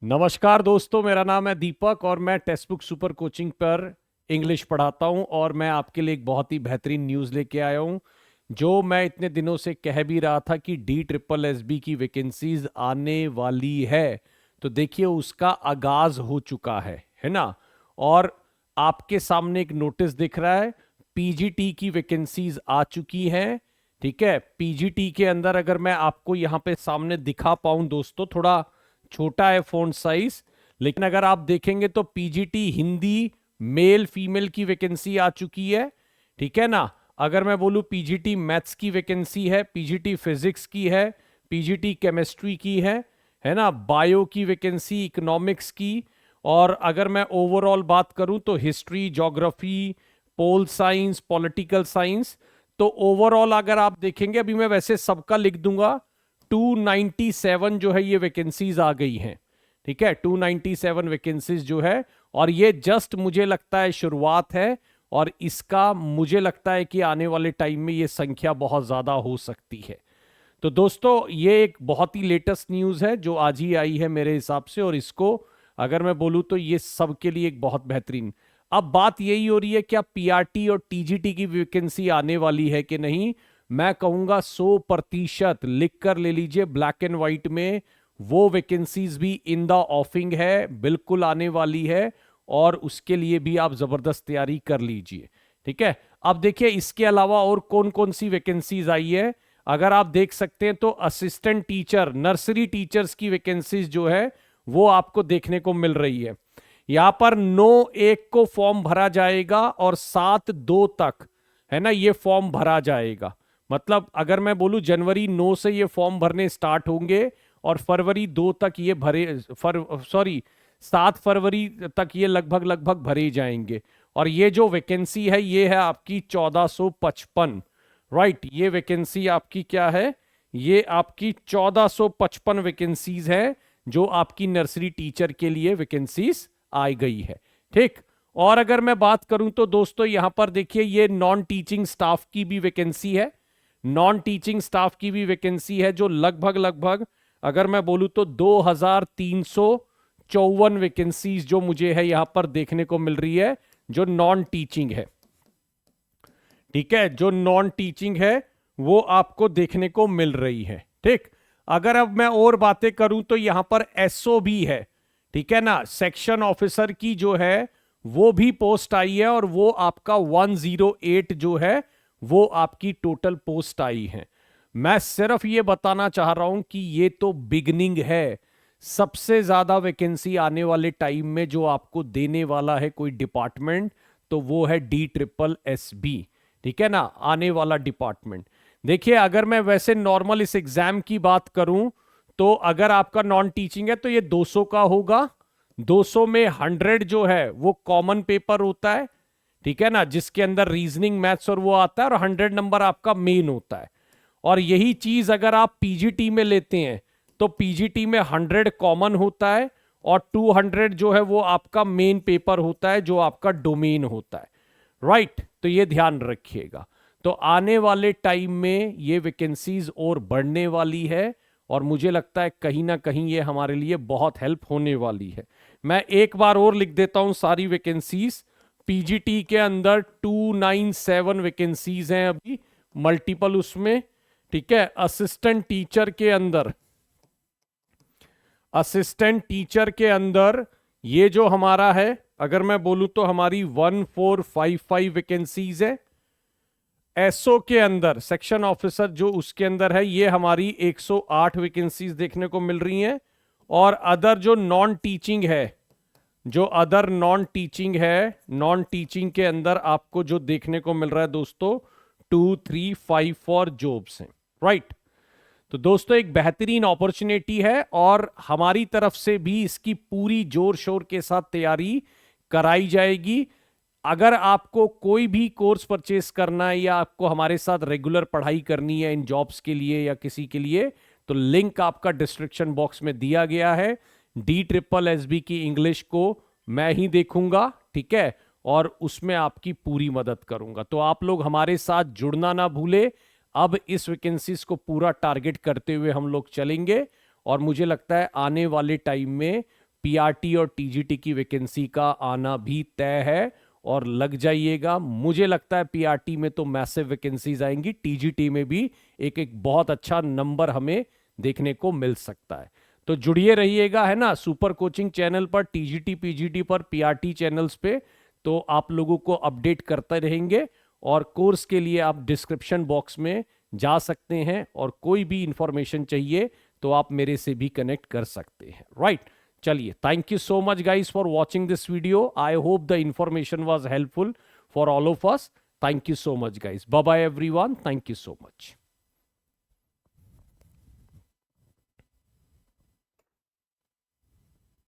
नमस्कार दोस्तों, मेरा नाम है दीपक और मैं टेक्स्ट बुक सुपर कोचिंग पर इंग्लिश पढ़ाता हूं। और मैं आपके लिए एक बहुत ही बेहतरीन न्यूज़ लेके आया हूं, जो मैं इतने दिनों से कह भी रहा था कि DSSB की वैकेंसीज आने वाली है। तो देखिए, उसका आगाज हो चुका है ना। और आपके सामने एक नोटिस दिख रहा है, PGT की वैकेंसीज आ चुकी हैं। ठीक है, PGT के अंदर अगर मैं आपको यहाँ पे सामने दिखा पाऊं दोस्तों, थोड़ा छोटा है फॉन्ट साइज, लेकिन अगर आप देखेंगे तो पीजीटी हिंदी मेल फीमेल की वैकेंसी आ चुकी है। ठीक है ना। अगर मैं बोलूं पीजीटी मैथ्स की वैकेंसी है, पीजीटी फिजिक्स की है, पीजीटी केमिस्ट्री की है ना, बायो की वैकेंसी, इकोनॉमिक्स की। और अगर मैं ओवरऑल बात करूं तो history, geography, pol science, political science. तो ओवरऑल अगर आप देखेंगे, अभी मैं वैसे सबका लिख दूंगा, 297 जो है ये वैकेंसीज आ गई हैं। ठीक है, 297 वैकेंसीज जो है, और ये जस्ट मुझे लगता है शुरुआत है। और इसका मुझे लगता है कि आने वाले टाइम में ये संख्या बहुत ज्यादा हो सकती है। तो दोस्तों, ये एक बहुत ही लेटेस्ट न्यूज़ है जो आज ही आई है मेरे हिसाब से, और इसको अगर मैं बोलूँ तो ये सबके लिए एक बहुत बेहतरीन। अब बात यही हो रही है, क्या पीआरटी और टीजीटी की वैकेंसी आने वाली है कि नहीं। मैं कहूंगा 100% लिख कर ले लीजिए ब्लैक एंड व्हाइट में, वो वैकेंसीज भी इन द ऑफिंग है, बिल्कुल आने वाली है। और उसके लिए भी आप जबरदस्त तैयारी कर लीजिए। ठीक है। अब देखिए, इसके अलावा और कौन कौन सी वैकेंसीज आई है। अगर आप देख सकते हैं तो असिस्टेंट टीचर, नर्सरी टीचर्स की वैकेंसीज जो है वो आपको देखने को मिल रही है। यहां पर 9/1 को फॉर्म भरा जाएगा और 7/2 तक, है ना, ये फॉर्म भरा जाएगा। मतलब अगर मैं बोलूं जनवरी 9 से ये फॉर्म भरने स्टार्ट होंगे और फरवरी 2 तक ये भरे, 7 फरवरी तक ये लगभग लगभग भरे जाएंगे। और ये जो वैकेंसी है ये है आपकी 1455। राइट, ये वैकेंसी आपकी क्या है, ये आपकी 1455 वैकेंसीज है जो आपकी नर्सरी टीचर के लिए वैकेंसीज आई गई है। ठीक। और अगर मैं बात करूं तो दोस्तों, यहां पर देखिए, ये नॉन टीचिंग स्टाफ की भी वैकेंसी है। नॉन टीचिंग स्टाफ की भी वैकेंसी है, जो लगभग लगभग अगर मैं बोलूं तो 2354 वैकेंसीज जो मुझे है यहां पर देखने को मिल रही है, जो नॉन टीचिंग है। ठीक है, जो नॉन टीचिंग है वो आपको देखने को मिल रही है। ठीक। अगर अब मैं और बातें करूं तो यहां पर एसओ भी है। ठीक है ना, सेक्शन ऑफिसर की जो है वो भी पोस्ट आई है, और वो आपका 108 जो है वो आपकी टोटल पोस्ट आई है। मैं सिर्फ ये बताना चाह रहा हूं कि ये तो बिगनिंग है। सबसे ज्यादा वैकेंसी आने वाले टाइम में जो आपको देने वाला है कोई डिपार्टमेंट, तो वो है DSSB। ठीक है ना, आने वाला डिपार्टमेंट। देखिए, अगर मैं वैसे नॉर्मल इस एग्जाम की बात करूं तो अगर आपका नॉन टीचिंग है तो ये 200 का होगा। 200 में 100 जो है वो कॉमन पेपर होता है। ठीक है ना, जिसके अंदर रीजनिंग, मैथ्स और वो आता है, और 100 नंबर आपका मेन होता है। और यही चीज अगर आप पीजीटी में लेते हैं तो पीजीटी में 100 कॉमन होता है, और 200 जो है वो आपका मेन पेपर होता है, जो आपका डोमेन होता है। राइट, तो ये ध्यान रखिएगा। तो आने वाले टाइम में ये वैकेंसीज और बढ़ने वाली है, और मुझे लगता है कहीं ना कहीं ये हमारे लिए बहुत हेल्प होने वाली है। मैं एक बार और लिख देता हूं सारी वैकेंसीज। पीजीटी के अंदर 297 वैकेंसीज हैं अभी, मल्टीपल उसमें। ठीक है, असिस्टेंट टीचर के अंदर ये जो हमारा है, अगर मैं बोलूं तो हमारी 1455 वैकेंसीज है। एसओ के अंदर, सेक्शन ऑफिसर जो उसके अंदर है, ये हमारी 108 वैकेंसीज देखने को मिल रही हैं। और अदर जो नॉन टीचिंग है, नॉन टीचिंग के अंदर आपको जो देखने को मिल रहा है दोस्तों, 2354 जॉब्स हैं। राइट। तो दोस्तों, एक बेहतरीन अपॉर्चुनिटी है, और हमारी तरफ से भी इसकी पूरी जोर शोर के साथ तैयारी कराई जाएगी। अगर आपको कोई भी कोर्स परचेस करना है, या आपको हमारे साथ रेगुलर पढ़ाई करनी है इन जॉब्स के लिए या किसी के लिए, तो लिंक आपका डिस्क्रिप्शन बॉक्स में दिया गया है। DSSB की इंग्लिश को मैं ही देखूंगा। ठीक है, और उसमें आपकी पूरी मदद करूंगा। तो आप लोग हमारे साथ जुड़ना ना भूले। अब इस वैकेंसीज को पूरा टारगेट करते हुए हम लोग चलेंगे, और मुझे लगता है आने वाले टाइम में पीआरटी और टीजीटी की वैकेंसी का आना भी तय है और लग जाइएगा। मुझे लगता है पीआरटी में तो मैसिव वैकेंसीज आएंगी, टीजीटी में भी एक एक बहुत अच्छा नंबर हमें देखने को मिल सकता है। तो जुड़िए रहिएगा, है ना, सुपर कोचिंग चैनल पर, टीजीटी पीजीटी पर, पीआरटी चैनल्स पे। तो आप लोगों को अपडेट करते रहेंगे और कोर्स के लिए आप डिस्क्रिप्शन बॉक्स में जा सकते हैं और कोई भी इंफॉर्मेशन चाहिए तो आप मेरे से भी कनेक्ट कर सकते हैं, राइट। चलिए, thank you so much guys for watching this video. I hope the information was helpful for all of us. Thank you so much guys, bye bye everyone, thank you so much.